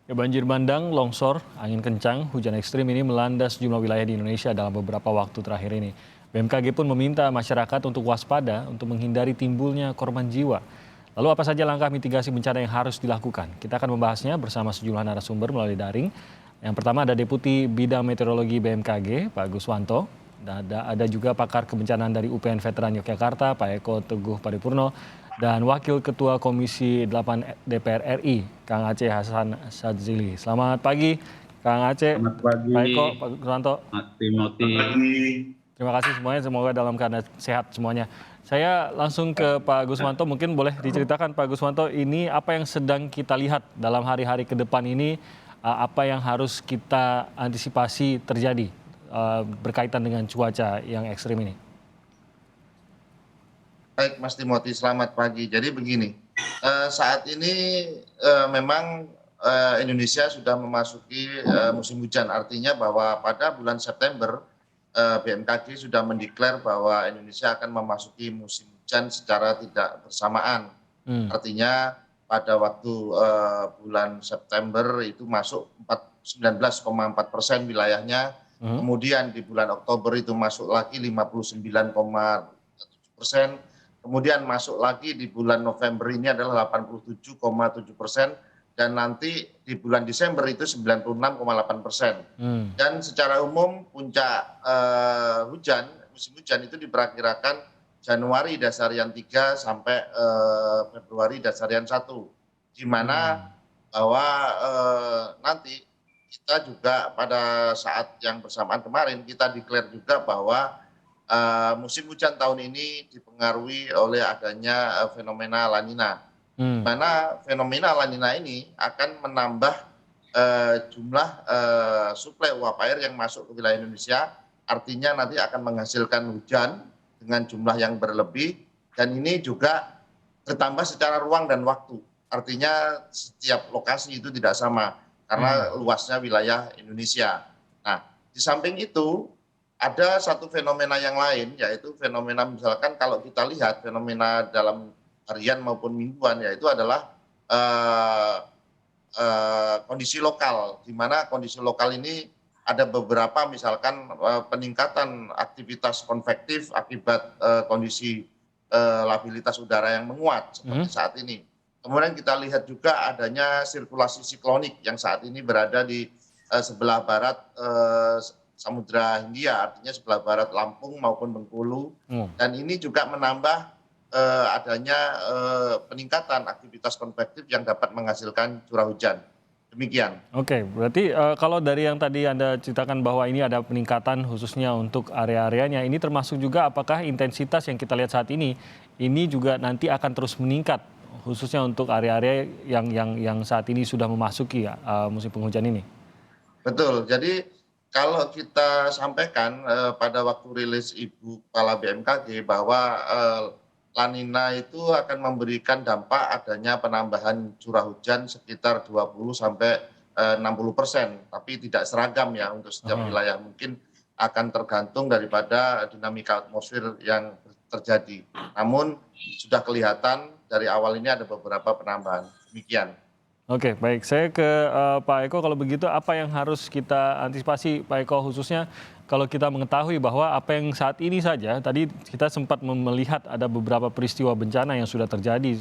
Ya, banjir bandang, longsor, angin kencang, hujan ekstrim ini melanda sejumlah wilayah di Indonesia dalam beberapa waktu terakhir ini. BMKG pun meminta masyarakat untuk waspada untuk menghindari timbulnya korban jiwa. Lalu apa saja langkah mitigasi bencana yang harus dilakukan? Kita akan membahasnya bersama sejumlah narasumber melalui daring. Yang pertama ada Deputi Bidang Meteorologi BMKG, Pak Guswanto. Dan ada juga pakar kebencanaan dari UPN Veteran Yogyakarta, Pak Eko Teguh Paripurno, dan Wakil Ketua Komisi 8 DPR RI, Kang Aceh Hasan Sadzili. Selamat pagi, Kang Aceh, Selamat Pak pagi, Eko, Pak Guswanto. Mas Timothy. Terima kasih semuanya, semoga dalam keadaan sehat semuanya. Saya langsung ke Pak Guswanto, mungkin boleh diceritakan Pak Guswanto, ini apa yang sedang kita lihat dalam hari-hari ke depan ini, apa yang harus kita antisipasi terjadi berkaitan dengan cuaca yang ekstrim ini. Baik Mas Timothy, selamat pagi. Jadi begini, saat ini memang Indonesia sudah memasuki musim hujan. Artinya bahwa pada bulan September BMKG sudah mendeklar bahwa Indonesia akan memasuki musim hujan secara tidak bersamaan. Hmm. Artinya pada waktu bulan September itu masuk 19,4% wilayahnya. Kemudian di bulan Oktober itu masuk lagi 59,7%. Kemudian masuk lagi di bulan November ini adalah 87,7%, dan nanti di bulan Desember itu 96,8%. Dan secara umum puncak musim hujan itu diperkirakan Januari Dasarian 3 sampai Februari Dasarian 1, di mana bahwa nanti kita juga pada saat yang bersamaan kemarin kita declare juga bahwa musim hujan tahun ini dipengaruhi oleh adanya fenomena La Nina, di mana fenomena La Nina ini akan menambah jumlah suplai uap air yang masuk ke wilayah Indonesia. Artinya nanti akan menghasilkan hujan dengan jumlah yang berlebih, dan ini juga bertambah secara ruang dan waktu. Artinya setiap lokasi itu tidak sama karena luasnya wilayah Indonesia. Nah, di samping itu ada satu fenomena yang lain, yaitu fenomena misalkan kalau kita lihat fenomena dalam harian maupun mingguan, yaitu adalah kondisi lokal, di mana kondisi lokal ini ada beberapa misalkan peningkatan aktivitas konvektif akibat kondisi labilitas udara yang menguat seperti saat ini. Kemudian kita lihat juga adanya sirkulasi siklonik yang saat ini berada di sebelah barat Samudra Hindia, artinya sebelah barat Lampung maupun Bengkulu, dan ini juga menambah adanya peningkatan aktivitas konvektif yang dapat menghasilkan curah hujan. Demikian. Oke, berarti kalau dari yang tadi Anda ceritakan bahwa ini ada peningkatan khususnya untuk area-areanya, ini termasuk juga apakah intensitas yang kita lihat saat ini juga nanti akan terus meningkat khususnya untuk area-area yang saat ini sudah memasuki musim penghujan ini? Betul. Jadi kalau kita sampaikan pada waktu rilis Ibu Kepala BMKG bahwa La Nina itu akan memberikan dampak adanya penambahan curah hujan sekitar 20 sampai 60%, tapi tidak seragam ya untuk setiap wilayah. Mungkin akan tergantung daripada dinamika atmosfer yang terjadi. Namun sudah kelihatan dari awal ini ada beberapa penambahan. Demikian. Oke, baik. Saya ke Pak Eko, kalau begitu apa yang harus kita antisipasi, Pak Eko, khususnya kalau kita mengetahui bahwa apa yang saat ini saja, tadi kita sempat melihat ada beberapa peristiwa bencana yang sudah terjadi.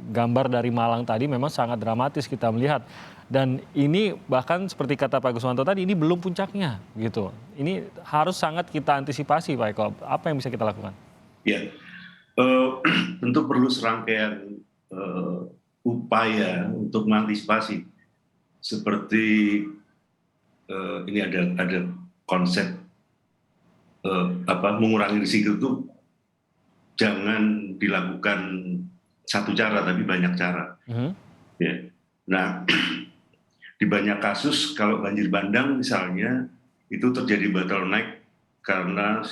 Gambar dari Malang tadi memang sangat dramatis kita melihat. Dan ini bahkan seperti kata Pak Guswanto tadi, ini belum puncaknya gitu. Ini harus sangat kita antisipasi, Pak Eko. Apa yang bisa kita lakukan? Ya, tentu perlu serangkaian upaya untuk mengantisipasi, seperti ini ada konsep mengurangi risiko itu jangan dilakukan satu cara tapi banyak cara. Ya. Nah, di banyak kasus kalau banjir bandang misalnya itu terjadi bottleneck karena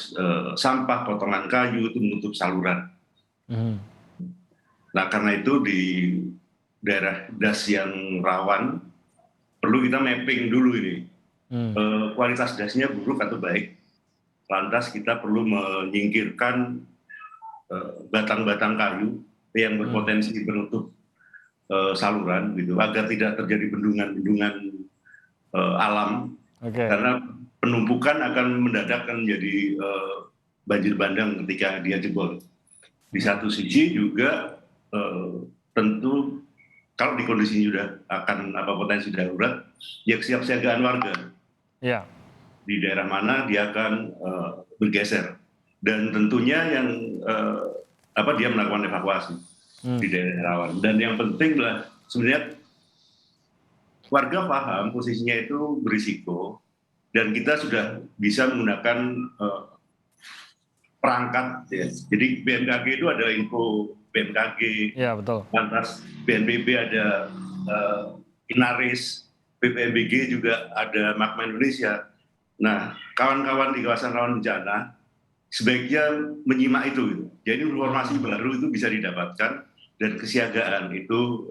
sampah potongan kayu itu menutup saluran. Nah, karena itu di daerah das yang rawan perlu kita mapping dulu ini kualitas dasnya buruk atau baik. Lantas kita perlu menyingkirkan batang-batang kayu yang berpotensi menutup saluran gitu agar tidak terjadi bendungan-bendungan alam. Karena penumpukan akan mendadak menjadi banjir bandang ketika dia jebol. Di satu sisi juga tentu kalau di kondisi sudah akan potensi darurat, ya kesiapsiagaan warga. Ya. Di daerah mana dia akan bergeser, dan tentunya yang dia melakukan evakuasi di daerah rawan. Dan yang penting lah sebenarnya warga paham posisinya itu berisiko, dan kita sudah bisa menggunakan perangkat. Ya. Jadi BMKG itu ada info BMKG, ya, betul. Lantas BNPB ada Inaris, PPMBG juga ada Magma Indonesia. Nah, kawan-kawan di kawasan rawan bencana sebaiknya menyimak itu. Gitu. Jadi informasi baru itu bisa didapatkan dan kesiagaan itu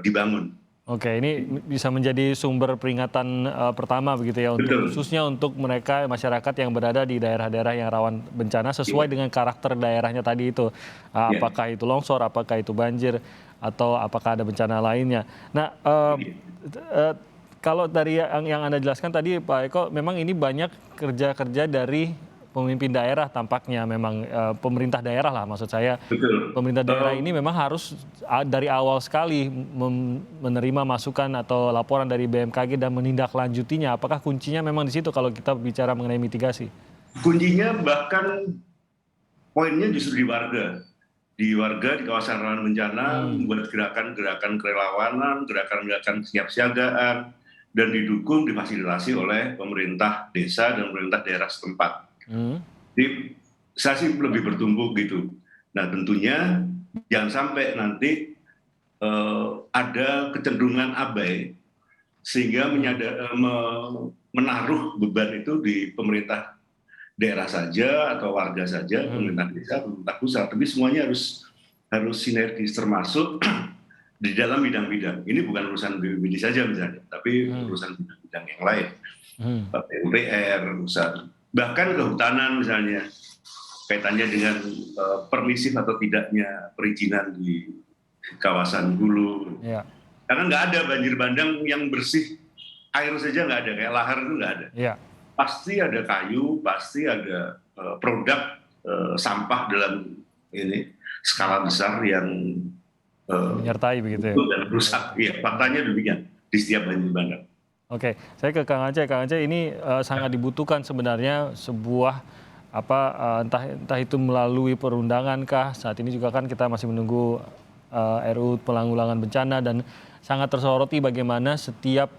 dibangun. Oke, ini bisa menjadi sumber peringatan pertama begitu ya, untuk khususnya untuk mereka masyarakat yang berada di daerah-daerah yang rawan bencana sesuai dengan karakter daerahnya tadi itu. Apakah itu longsor, apakah itu banjir, atau apakah ada bencana lainnya. Nah, kalau dari yang Anda jelaskan tadi Pak Eko, memang ini banyak kerja-kerja dari pemimpin daerah tampaknya, memang pemerintah daerah lah maksud saya. Betul. Pemerintah daerah ini memang harus dari awal sekali menerima masukan atau laporan dari BMKG dan menindaklanjutinya. Apakah kuncinya memang di situ kalau kita bicara mengenai mitigasi? Kuncinya bahkan poinnya justru di warga. Di kawasan rawan bencana membuat gerakan-gerakan kerelawanan, gerakan-gerakan kesiapsiagaan, dan didukung, difasilitasi oleh pemerintah desa dan pemerintah daerah setempat. Jadi saya sih lebih bertumbuh gitu. Nah tentunya jangan sampai nanti ada kecenderungan abai sehingga menaruh beban itu di pemerintah daerah saja atau warga saja, pemerintah desa, pemerintah pusat. Tapi semuanya harus sinergis, termasuk di dalam bidang-bidang. Ini bukan urusan BPBD saja misalnya, tapi urusan bidang-bidang yang lain. PUPR, urusan bahkan kehutanan misalnya, kaitannya dengan permisif atau tidaknya perizinan di kawasan hulu. Ya. Karena nggak ada banjir bandang yang bersih, air saja nggak ada, kayak lahar itu nggak ada. Ya. Pasti ada kayu, pasti ada produk sampah dalam ini skala besar yang menyertai begitu ya. Dan rusak. Ya, faktanya demikian di setiap banjir bandang. Oke, saya ke Kang Aceh. Kang Aceh, ini sangat dibutuhkan sebenarnya sebuah entah itu melalui perundangan kah. Saat ini juga kan kita masih menunggu RUU Penanggulangan Bencana, dan sangat tersoroti bagaimana setiap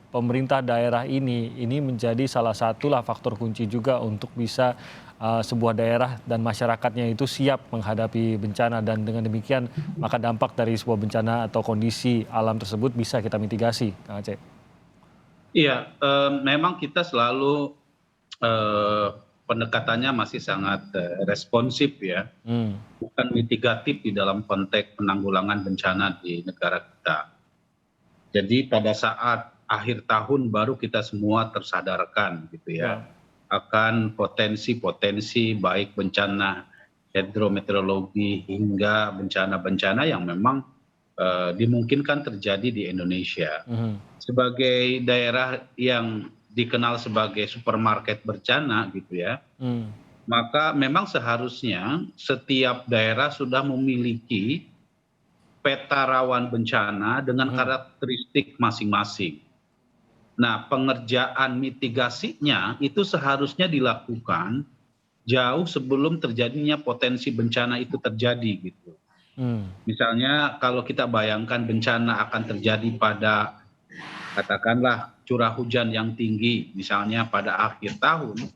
pemerintah daerah ini menjadi salah satu faktor kunci juga untuk bisa sebuah daerah dan masyarakatnya itu siap menghadapi bencana, dan dengan demikian maka dampak dari sebuah bencana atau kondisi alam tersebut bisa kita mitigasi, Kang Aceh. Iya, memang kita selalu pendekatannya masih sangat responsif ya, bukan mitigatif di dalam konteks penanggulangan bencana di negara kita. Jadi pada saat akhir tahun baru kita semua tersadarkan gitu ya, akan potensi-potensi baik bencana hidrometeorologi hingga bencana-bencana yang memang dimungkinkan terjadi di Indonesia. Sebagai daerah yang dikenal sebagai supermarket bencana gitu ya, maka memang seharusnya setiap daerah sudah memiliki peta rawan bencana dengan karakteristik masing-masing. Nah, pengerjaan mitigasinya itu seharusnya dilakukan jauh sebelum terjadinya potensi bencana itu terjadi gitu. Misalnya kalau kita bayangkan bencana akan terjadi pada katakanlah curah hujan yang tinggi misalnya pada akhir tahun,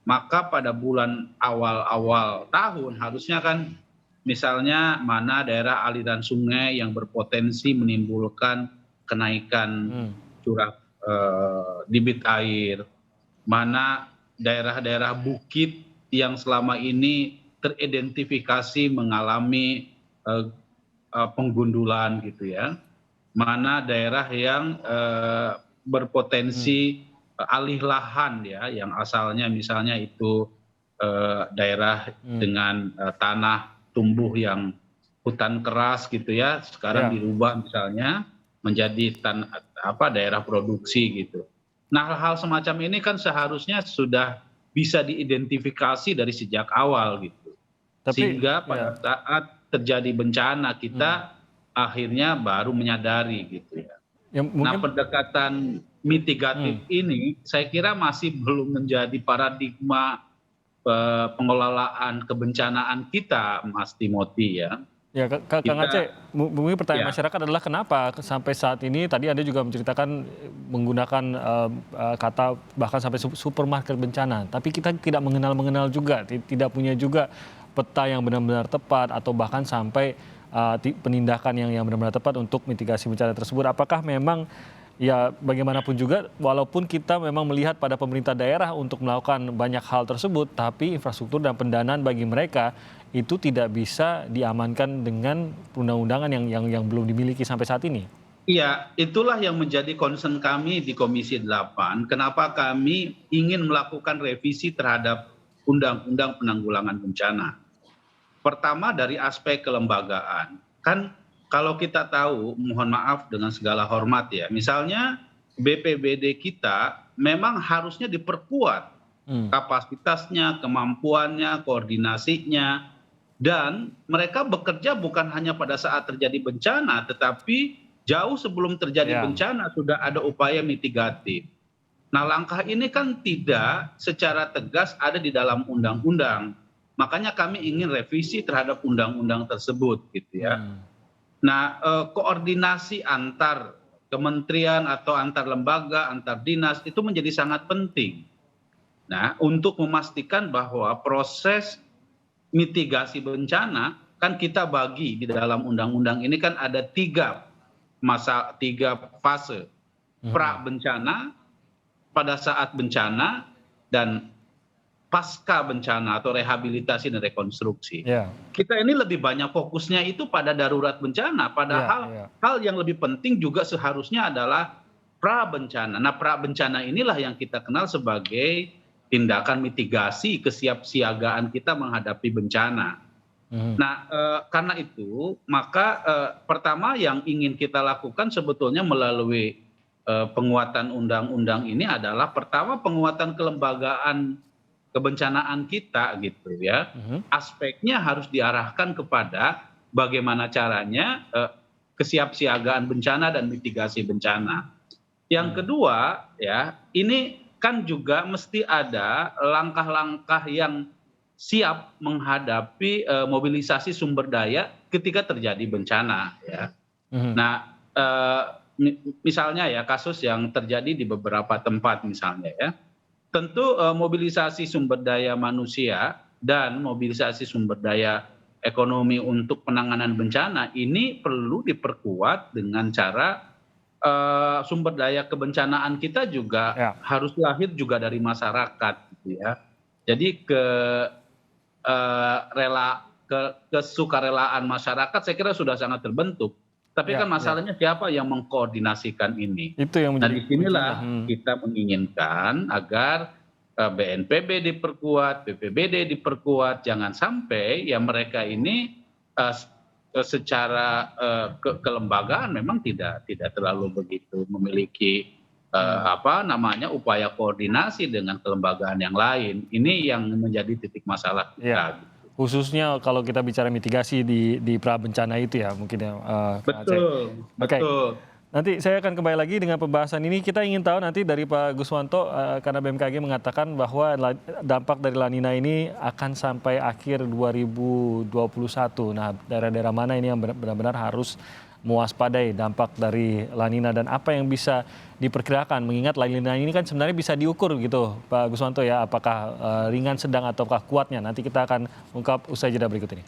maka pada bulan awal-awal tahun harusnya kan misalnya mana daerah aliran sungai yang berpotensi menimbulkan kenaikan curah debit air, mana daerah-daerah bukit yang selama ini teridentifikasi mengalami penggundulan gitu ya, mana daerah yang berpotensi alih lahan ya, yang asalnya misalnya itu daerah dengan tanah tumbuh yang hutan keras gitu ya, sekarang dirubah misalnya menjadi daerah produksi gitu. Nah, hal-hal semacam ini kan seharusnya sudah bisa diidentifikasi dari sejak awal gitu. Sehingga pada saat terjadi bencana kita akhirnya baru menyadari gitu ya. Nah, pendekatan mitigatif ini saya kira masih belum menjadi paradigma pengelolaan kebencanaan kita, Mas Timothy ya. Ya, Kang Aceh, mungkin pertanyaan masyarakat adalah kenapa sampai saat ini tadi Anda juga menceritakan menggunakan kata bahkan sampai supermarket bencana, tapi kita tidak mengenal juga, tidak punya juga peta yang benar-benar tepat atau bahkan sampai penindakan yang benar-benar tepat untuk mitigasi bencana tersebut. Apakah memang ya bagaimanapun juga walaupun kita memang melihat pada pemerintah daerah untuk melakukan banyak hal tersebut, tapi infrastruktur dan pendanaan bagi mereka itu tidak bisa diamankan dengan undang-undangan yang belum dimiliki sampai saat ini. Iya, itulah yang menjadi concern kami di Komisi 8. Kenapa kami ingin melakukan revisi terhadap Undang-Undang Penanggulangan Bencana. Pertama dari aspek kelembagaan. Kan kalau kita tahu, mohon maaf dengan segala hormat ya, misalnya BPBD kita memang harusnya diperkuat kapasitasnya, kemampuannya, koordinasinya, dan mereka bekerja bukan hanya pada saat terjadi bencana, tetapi jauh sebelum terjadi bencana sudah ada upaya mitigatif. Nah, langkah ini kan tidak secara tegas ada di dalam undang-undang. Makanya kami ingin revisi terhadap undang-undang tersebut gitu ya. Nah, koordinasi antar kementerian atau antar lembaga, antar dinas itu menjadi sangat penting. Nah, untuk memastikan bahwa proses mitigasi bencana kan kita bagi di dalam undang-undang ini kan ada tiga fase. Pra bencana, pada saat bencana, dan pasca bencana atau rehabilitasi dan rekonstruksi. Kita ini lebih banyak fokusnya itu pada darurat bencana, padahal hal yang lebih penting juga seharusnya adalah pra bencana. Nah, pra bencana inilah yang kita kenal sebagai tindakan mitigasi kesiapsiagaan kita menghadapi bencana. Nah, karena itu maka pertama yang ingin kita lakukan sebetulnya melalui penguatan undang-undang ini adalah pertama penguatan kelembagaan kebencanaan kita gitu ya. Aspeknya harus diarahkan kepada bagaimana caranya kesiapsiagaan bencana dan mitigasi bencana. Yang kedua ya, ini kan juga mesti ada langkah-langkah yang siap menghadapi mobilisasi sumber daya ketika terjadi bencana ya. Nah, misalnya ya kasus yang terjadi di beberapa tempat misalnya ya. Tentu mobilisasi sumber daya manusia dan mobilisasi sumber daya ekonomi untuk penanganan bencana ini perlu diperkuat dengan cara sumber daya kebencanaan kita juga harus lahir juga dari masyarakat gitu ya. Jadi kesukarelaan masyarakat saya kira sudah sangat terbentuk. Tapi kan masalahnya siapa yang mengkoordinasikan ini? Itu yang menjadi disinilah kita menginginkan agar BNPB diperkuat, BPBD diperkuat, jangan sampai ya mereka ini secara kelembagaan memang tidak terlalu begitu memiliki upaya koordinasi dengan kelembagaan yang lain. Ini yang menjadi titik masalah kita. Khususnya kalau kita bicara mitigasi di pra bencana itu ya mungkin ya. Betul. Nanti saya akan kembali lagi dengan pembahasan ini. Kita ingin tahu nanti dari Pak Guswanto karena BMKG mengatakan bahwa dampak dari La Nina ini akan sampai akhir 2021. Nah, daerah-daerah mana ini yang benar-benar harus mewaspadai dampak dari La Nina dan apa yang bisa diperkirakan mengingat La Nina ini kan sebenarnya bisa diukur gitu Pak Guswanto ya, apakah ringan, sedang ataukah kuatnya. Nanti kita akan ungkap usai jeda berikut ini.